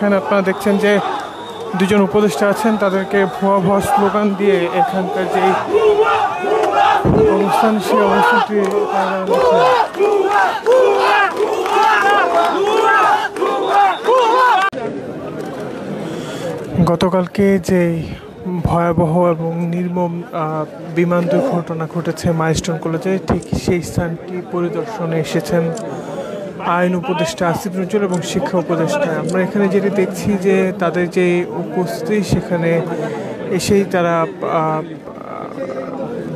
যেখানে আপনারা দেখছেন যে দুজন উপদেষ্টা আছেন, তাদেরকে ভুয়া ভুয়া স্লোগান দিয়ে এখানকার যে অবস্থান সেই অবস্থানটি গতকালকে যে ভয়াবহ এবং নির্মম বিমান দুর্ঘটনা ঘটেছে মাইলস্টোন কলেজে, ঠিক সেই স্থানটি পরিদর্শনে এসেছেন আইন উপদেষ্টা আসিফ নজরুল এবং শিক্ষা উপদেষ্টা। আমরা এখানে যেটি দেখছি যে তাদের যে উপস্থিতি, সেখানে এসেই তারা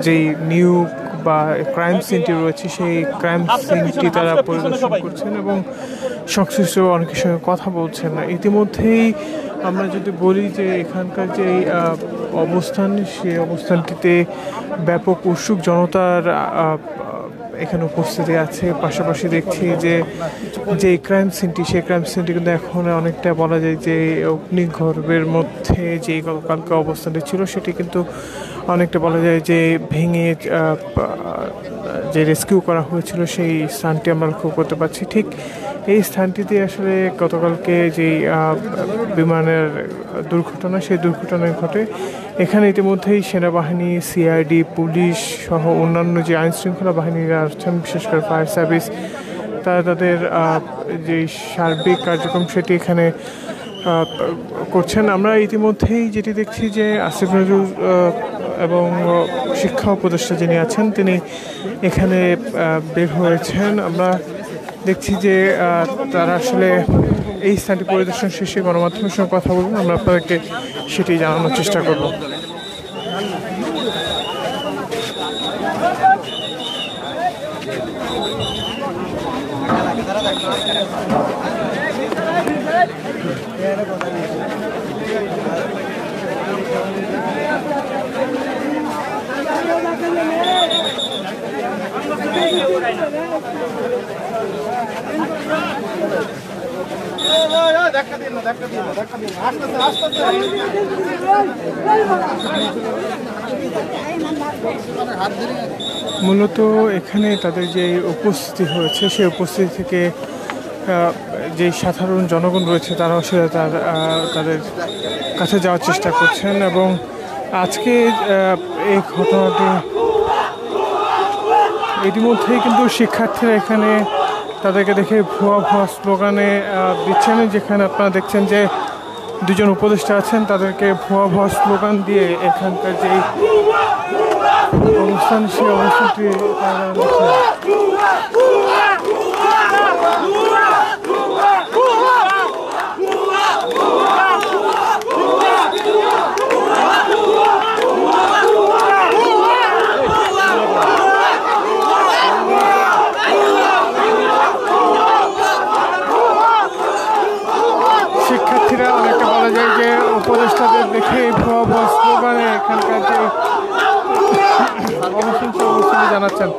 যেই নিয়োগ বা ক্রাইম সিনটি রয়েছে সেই ক্রাইম সিনটি তারা পরিদর্শন করছেন এবং সংশ্লিষ্ট অনেকের সঙ্গে কথা বলছেন। ইতিমধ্যেই আমরা যদি বলি যে এখানকার যে অবস্থান, সেই অবস্থানটিতে ব্যাপক উৎসুক জনতার এখানে উপস্থিতি আছে। পাশাপাশি দেখছি যে ক্রাইম সিনটি, সেই ক্রাইম সিনটি কিন্তু এখন অনেকটা বলা যায় যে অগ্নিগর্ভের মধ্যে যে গতকালকে অবস্থানটি ছিল, সেটি কিন্তু অনেকটা বলা যায় যে ভেঙে যে রেস্কিউ করা হয়েছিল সেই স্থানটি আমরা লক্ষ্য করতে পারছি। ঠিক এই স্থানটিতে আসলে গতকালকে যেই বিমানের দুর্ঘটনা, সেই দুর্ঘটনা ঘটে। এখানে ইতিমধ্যেই সেনাবাহিনী, সিআইডি, পুলিশ সহ অন্যান্য যে আইনশৃঙ্খলা বাহিনীরা আছেন, বিশেষ করে ফায়ার সার্ভিস, তারা তাদের যে সার্বিক কার্যক্রম সেটি এখানে করছেন। আমরা ইতিমধ্যেই যেটি দেখছি যে আসিফ নজরুল এবং শিক্ষা উপদেষ্টা যিনি আছেন, তিনি এখানে বের হয়েছেন। আমরা দেখছি যে তারা আসলে এই স্থানটি পরিদর্শন শেষে গণমাধ্যমের সঙ্গে কথা বলবেন। আমরা আপনাদেরকে সেটি জানানোর চেষ্টা করব। মূলত এখানে তাদের যে উপস্থিতি হয়েছে, সেই উপস্থিতি থেকে যে সাধারণ জনগণ রয়েছে তারা আসলে তাদের কাছে যাওয়ার চেষ্টা করছেন। এবং আজকে এই ঘটনাটি ইতিমধ্যেই কিন্তু শিক্ষার্থীরা এখানে তাদেরকে দেখে ভুয়া ভুয়া স্লোগানে দিচ্ছেন। যেখানে আপনারা দেখছেন যে দুজন উপদেষ্টা আছেন, তাদেরকে ভুয়া ভুয়া স্লোগান দিয়ে এখানকার যে অবস্থান সেই অবস্থানটি শিক্ষার্থীরা অনেকটা বলা যায় যে উপদেষ্টাদের দেখে ভুয়া ভুয়া স্লোগানে এখানকার যে অবস্থান জানাচ্ছেন।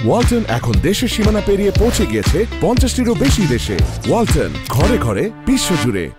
ওয়ালটন এখন দেশের সীমানা পেরিয়ে পৌঁছে গিয়েছে 50টিরও বেশি দেশে। ওয়ালটন, ঘরে ঘরে বিশ্বজুড়ে।